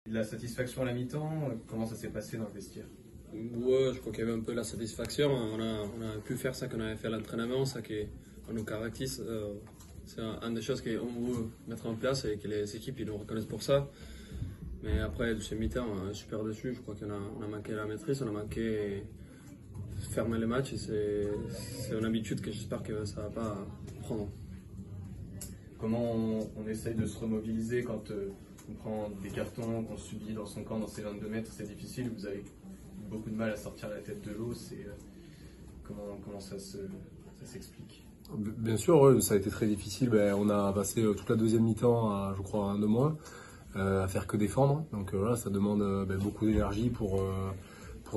De la satisfaction à la mi-temps, comment ça s'est passé dans le vestiaire? Ouais, je crois qu'il y avait un peu la satisfaction. On a pu faire ça qu'on avait fait à l'entraînement, ça qui nous caractérise. C'est une des choses qu'on veut mettre en place et que les équipes ils nous reconnaissent pour ça. Mais après, ce mi-temps, super déçu. Je crois qu'on a manqué la maîtrise, on a manqué fermer les matchs et c'est une habitude que j'espère que ça ne va pas prendre. Comment on essaye de se remobiliser quand on prend des cartons, qu'on subit dans son camp, dans ses 22 mètres, c'est difficile, vous avez beaucoup de mal à sortir la tête de l'eau, comment ça s'explique? Bien sûr, ouais, ça a été très difficile. On a passé toute la deuxième mi-temps à, je crois, un de moins, à faire que défendre. Donc voilà, ça demande beaucoup d'énergie pour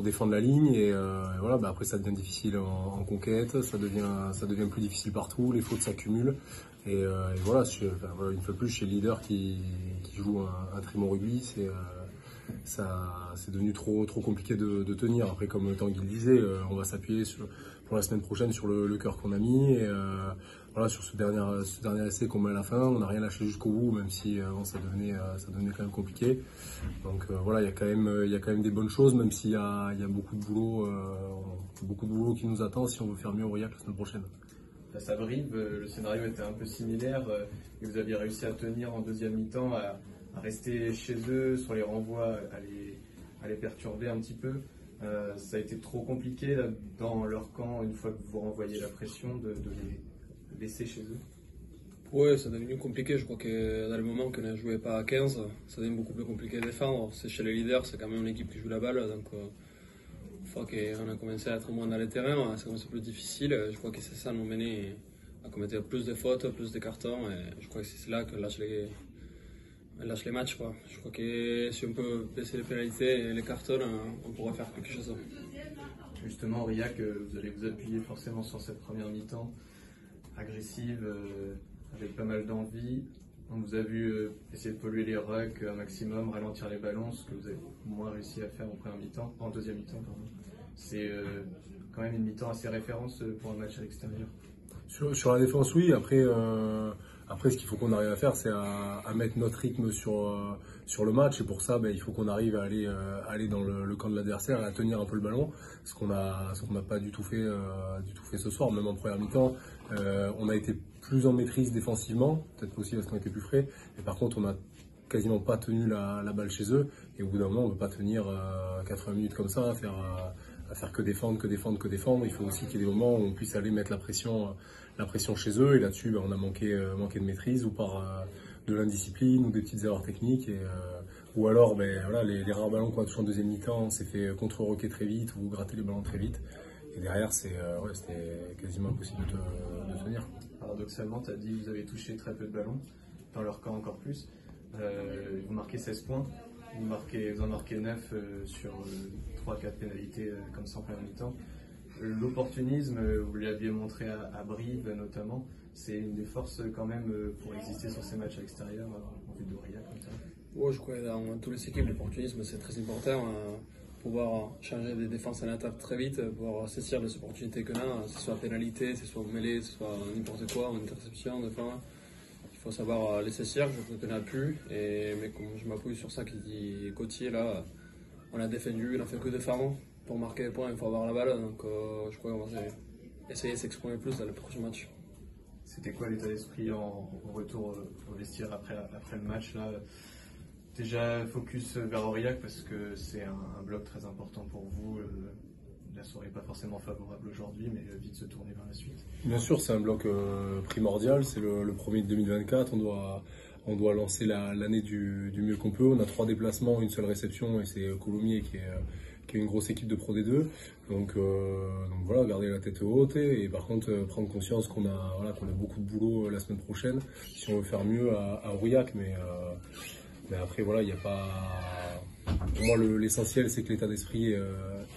défendre la ligne. Et voilà, après ça devient difficile en conquête, ça devient plus difficile partout, les fautes s'accumulent. Et voilà, une fois de plus, chez le leader qui joue un trim au rugby, c'est devenu trop compliqué de tenir. Après, comme Tanguy le disait, on va s'appuyer pour la semaine prochaine sur le cœur qu'on a mis. Et voilà, sur ce dernier essai qu'on met à la fin, on n'a rien lâché jusqu'au bout, même si ça devenait quand même compliqué. Donc voilà, il y a quand même des bonnes choses, même s'il y a beaucoup de boulot qui nous attend si on veut faire mieux au Aurillac la semaine prochaine. Face à Brive, le scénario était un peu similaire et vous aviez réussi à tenir en deuxième mi-temps, à rester chez eux, sur les renvois, à les perturber un petit peu. Ça a été trop compliqué là, dans leur camp, une fois que vous renvoyez la pression, de les laisser chez eux? Oui, c'est devenu compliqué. Je crois que dans le moment qu'on ne jouait pas à 15, ça devient beaucoup plus compliqué de défendre. C'est chez les leaders, c'est quand même une équipe qui joue la balle. Donc, une fois qu'on a commencé à être moins dans les terrains, c'est commencé plus difficile. Je crois que c'est ça nous menait à commettre plus de fautes, plus de cartons. Et je crois que c'est là qu'on lâche les matchs, quoi. Je crois que si on peut baisser les pénalités et les cartons, on pourra faire quelque chose. Justement, Aurillac, vous allez vous appuyer forcément sur cette première mi-temps, agressive, avec pas mal d'envie. On vous a vu essayer de polluer les rucks un maximum, ralentir les ballons, ce que vous avez moins réussi à faire en deuxième mi-temps. C'est quand même une mi-temps assez référence pour un match à l'extérieur. Sur la défense, oui. Après, ce qu'il faut qu'on arrive à faire, c'est à mettre notre rythme sur le match. Et pour ça, il faut qu'on arrive à aller dans le camp de l'adversaire et à tenir un peu le ballon. Ce qu'on n'a pas du tout fait ce soir, même en première mi-temps. On a été plus en maîtrise défensivement, peut-être aussi parce qu'on était plus frais. Et par contre, on n'a quasiment pas tenu la balle chez eux. Et au bout d'un moment, on ne peut pas tenir 80 minutes comme ça, à faire que défendre. Il faut aussi qu'il y ait des moments où on puisse aller mettre la pression chez eux. Et là-dessus, on a manqué de maîtrise ou par de l'indiscipline ou des petites erreurs techniques. Ou alors, voilà, les rares ballons qu'on a touchés en deuxième mi-temps, on s'est fait contre-roquer très vite ou gratter les ballons très vite. Et derrière, c'était quasiment impossible de tenir. Paradoxalement, tu as dit que vous avez touché très peu de ballons, dans leur camp encore plus. Vous marquez 16 points, vous en marquez 9 sur 3-4 pénalités comme ça en première mi-temps. L'opportunisme, vous l'aviez montré à Brive notamment, c'est une des forces quand même pour exister sur ces matchs à l'extérieur en vue d'Aurillac comme ça. Ouais, je crois que dans toutes les équipes, l'opportunisme c'est très important. Pouvoir changer des défenses en attaque très vite, pouvoir saisir les opportunités qu'on a, que ce soit pénalité, que ce soit mêlée, que ce soit n'importe quoi, une interception, de fin. Il faut savoir les saisir, je crois qu'on a pu, mais comme je m'appuie sur ça qui dit Gauthier, là, on a défendu, on a fait que défendre. Pour marquer les points, il faut avoir la balle, donc je crois qu'on va essayer de s'exprimer plus dans les prochains matchs. C'était quoi l'état d'esprit au retour au vestiaire après le match là? Déjà focus vers Aurillac parce que c'est un bloc très important pour vous. La soirée n'est pas forcément favorable aujourd'hui, mais vite se tourner vers la suite. Bien sûr, c'est un bloc primordial, c'est le premier de 2024. On doit lancer l'année du mieux qu'on peut. On a 3 déplacements, une seule réception et c'est Colomiers qui est une grosse équipe de Pro D2. Donc voilà, garder la tête haute et par contre prendre conscience qu'on a beaucoup de boulot la semaine prochaine si on veut faire mieux à Aurillac. Mais après, voilà, il n'y a pas. Pour moi, l'essentiel, c'est que l'état d'esprit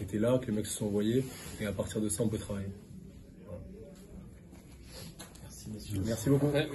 était là, que les mecs se sont envoyés, et à partir de ça, on peut travailler. Voilà. Merci, messieurs. Merci beaucoup. Ouais,